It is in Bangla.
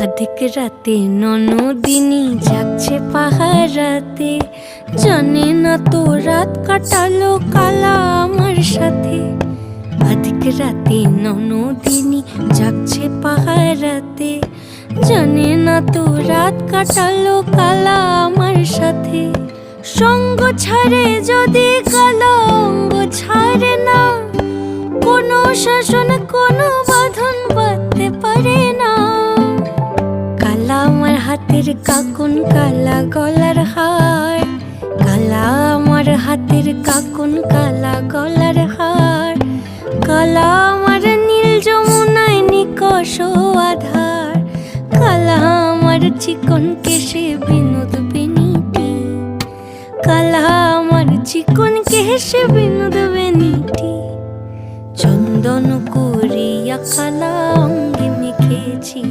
अधिक राते ননদিনী যাচ্ছে পাহারাতে, জানে না তো রাত কাটালো কালা আমার সাথে। अधिक রাতে ননদিনী যাচ্ছে পাহারাতে, জানে না তো রাত কাটালো কালা আমার সাথে। সঙ্গ ছাড়ে যদি কালা অঙ্গ ছাড়ে না, কোনো শাসন কোনো বাঁধন বাঁধতে পারে না। কালা আমার হাতের কাকুন কালা গলার হার, কালা আমার হাতের কাকুন কালা গলার হার। কালা আমার নীল যমুনায় নিকষ আধার, কালা আমার চিকন কেশে বিনোদ বেনিটি, কালা আমার চিকন কেশে বিনোদ বেনিটি। চন্দন করিয়া কালা অঙ্গে মেখেছি।